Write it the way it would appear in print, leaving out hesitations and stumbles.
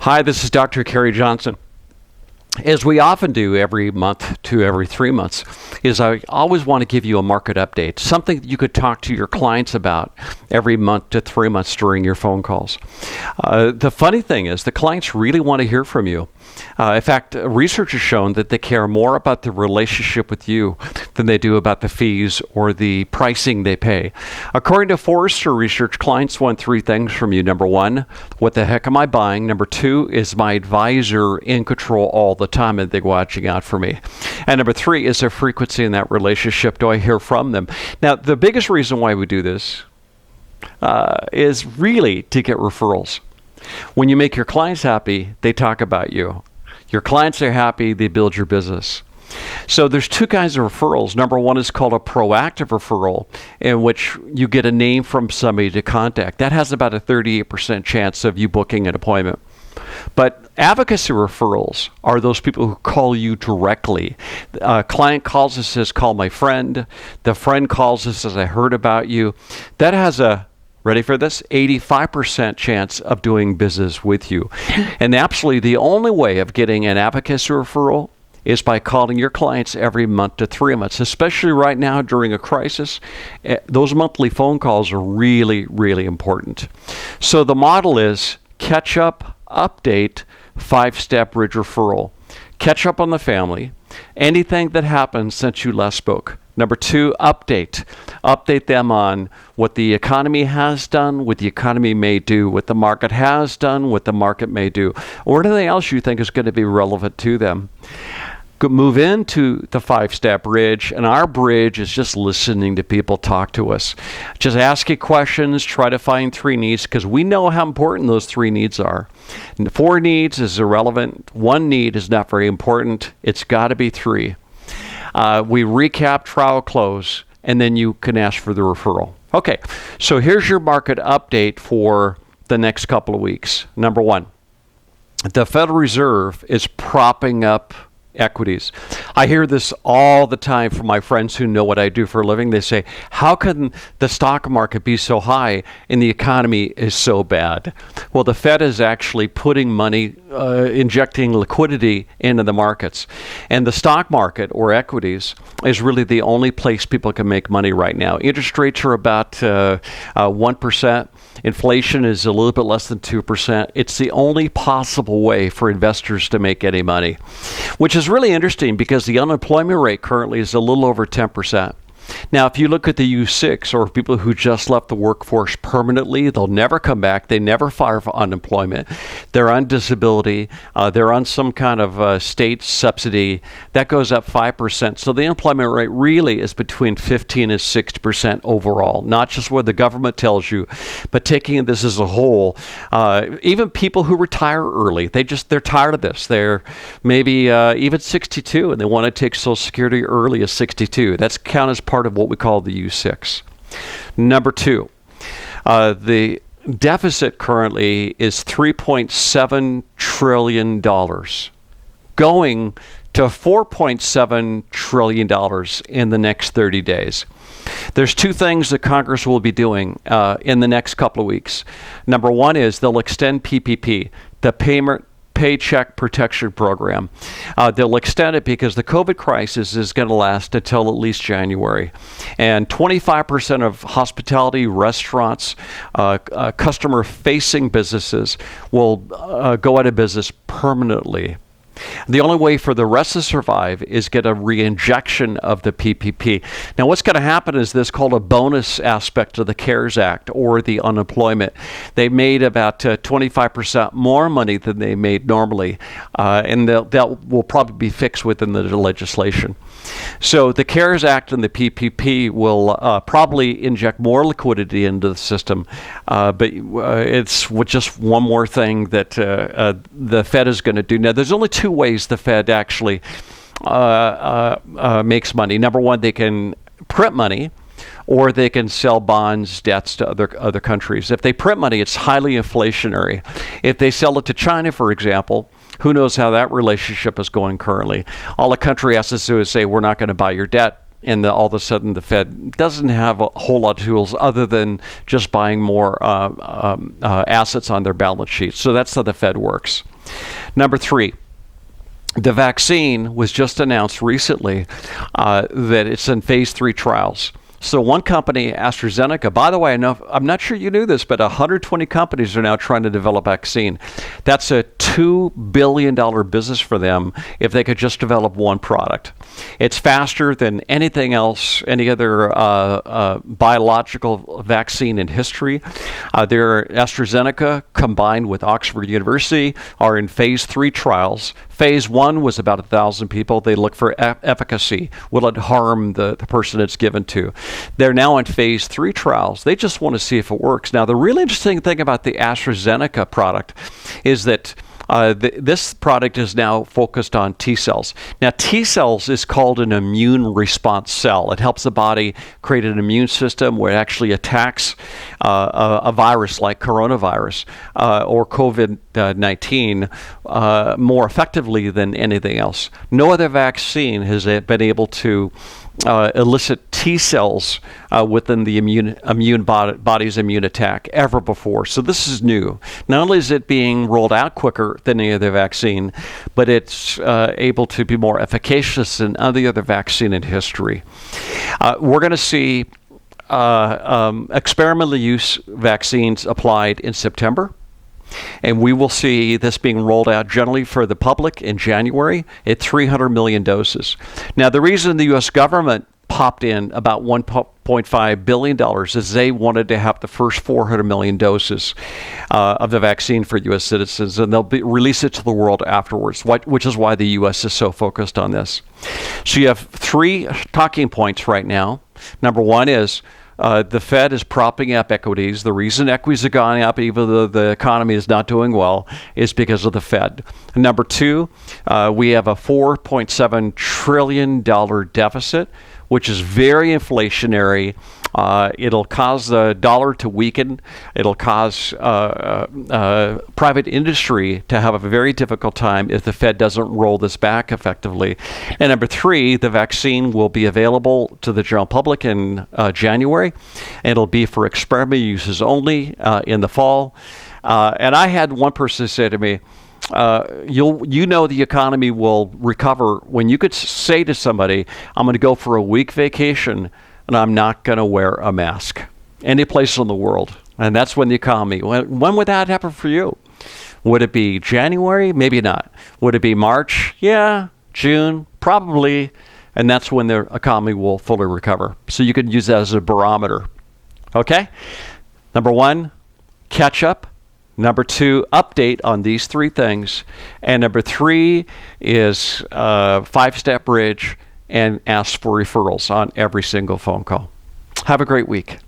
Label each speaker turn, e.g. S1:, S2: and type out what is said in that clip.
S1: Hi, this is Dr. Kerry Johnson. As we often do every month to every 3 months, is I always want to give you a market update, something that you could talk to your clients about every month to 3 months during your phone calls. The funny thing is the clients really want to hear from you. In fact, research has shown that they care more about the relationship with you than they do about the fees or the pricing they pay. According to Forrester research, clients want three things from you. Number one, what the heck am I buying? Number two, is my advisor in control all the time and they're watching out for me? And number three, is there frequency in that relationship? Do I hear from them? Now, the biggest reason why we do this is really to get referrals. When you make your clients happy, they talk about you. Your clients are happy, they build your business. So there's two kinds of referrals. Number one is called a proactive referral, in which you get a name from somebody to contact. That has about a 38% chance of you booking an appointment. But advocacy referrals are those people who call you directly. A client calls and says, call my friend. The friend calls and says, I heard about you. That has a, ready for this, 85% chance of doing business with you. And absolutely the only way of getting an advocacy referral is by calling your clients every month to 3 months, especially right now during a crisis. Those monthly phone calls are really, really important. So the model is catch up, update, 5-step bridge referral. Catch up on the family, anything that happened since you last spoke. Number two, update. Update them on what the economy has done, what the economy may do, what the market has done, what the market may do, or anything else you think is going to be relevant to them. Move into the 5-step bridge, and our bridge is just listening to people talk to us. Just ask you questions, try to find 3 needs, because we know how important those 3 needs are. 4 needs is irrelevant. 1 need is not very important. It's got to be 3. We recap, trial, close, and then you can ask for the referral. Okay, so here's your market update for the next couple of weeks. Number one, the Federal Reserve is propping up equities. I hear this all the time from my friends who know what I do for a living. They say, how can the stock market be so high and the economy is so bad? Well, the Fed is actually putting money, injecting liquidity into the markets. And the stock market, or equities, is really the only place people can make money right now. Interest rates are about 1%. Inflation is a little bit less than 2%. It's the only possible way for investors to make any money, which is really interesting because the unemployment rate currently is a little over 10%. Now, if you look at the U6, or people who just left the workforce permanently, they'll never come back. They never file for unemployment. They're on disability. They're on some kind of state subsidy. That goes up 5%. So the unemployment rate really is between 15 and 60% overall, not just what the government tells you, but taking this as a whole. Even people who retire early, they're tired of this. They're maybe even 62, and they want to take Social Security early as 62. That's counted as part of what we call the U6. Number two, the deficit currently is $3.7 trillion, going to $4.7 trillion in the next 30 days. There's 2 things that Congress will be doing in the next couple of weeks. Number one is they'll extend PPP, the Paycheck Protection Program. They'll extend it because the COVID crisis is going to last until at least January. And 25% of hospitality, restaurants, customer-facing businesses will go out of business permanently. The only way for the rest to survive is get a re-injection of the PPP. Now, what's going to happen is this called a bonus aspect of the CARES Act, or the unemployment. They made about 25% more money than they made normally, and that will probably be fixed within the legislation. So the CARES Act and the PPP will probably inject more liquidity into the system, but it's just one more thing that the Fed is going to do. Now, there's only 2 ways the Fed actually makes money. Number one, they can print money, or they can sell bonds, debts to other countries. If they print money, it's highly inflationary. If they sell it to China, for example, who knows how that relationship is going currently? All the country has to do is say, we're not going to buy your debt. and all of a sudden the Fed doesn't have a whole lot of tools other than just buying more assets on their balance sheet. So that's how the Fed works. Number 3. The vaccine was just announced recently that it's in phase 3 trials. So one company, AstraZeneca, by the way, I'm not sure you knew this, but 120 companies are now trying to develop vaccine. That's a $2 billion business for them if they could just develop one product. It's faster than anything else, any other biological vaccine in history. AstraZeneca, combined with Oxford University, are in phase 3 trials. Phase 1 was about 1,000 people. They look for efficacy. Will it harm the person it's given to? They're now in phase 3 trials. They just want to see if it works. Now, the really interesting thing about the AstraZeneca product is that this product is now focused on T cells. Now, T cells is called an immune response cell. It helps the body create an immune system where it actually attacks a virus like coronavirus or COVID-19 more effectively than anything else. No other vaccine has been able to elicit T cells within the body's immune attack ever before. So this is new. Not only is it being rolled out quicker than any other vaccine, but it's able to be more efficacious than any other vaccine in history. We're going to see experimental use vaccines applied in September. And we will see this being rolled out generally for the public in January at 300 million doses. Now, the reason the U.S. government popped in about $1.5 billion is they wanted to have the first 400 million doses of the vaccine for U.S. citizens, and they'll release it to the world afterwards, which is why the U.S. is so focused on this. So you have 3 talking points right now. Number 1 is the Fed is propping up equities. The reason equities are going up, even though the economy is not doing well, is because of the Fed. Number 2, we have a $4.7 trillion deficit, which is very inflationary. It'll cause the dollar to weaken. It'll cause private industry to have a very difficult time if the Fed doesn't roll this back effectively. And number 3, the vaccine will be available to the general public in January. And it'll be for experimental uses only in the fall. And I had one person say to me, the economy will recover when you could say to somebody, I'm going to go for a week vacation and I'm not going to wear a mask any place in the world. And that's when the economy, when would that happen for you? Would it be January? Maybe not. Would it be March? Yeah. June? Probably. And that's when the economy will fully recover. So you can use that as a barometer. Okay? Number 1, catch up. Number 2, update on these 3 things. And number 3 is 5-step bridge and ask for referrals on every single phone call. Have a great week.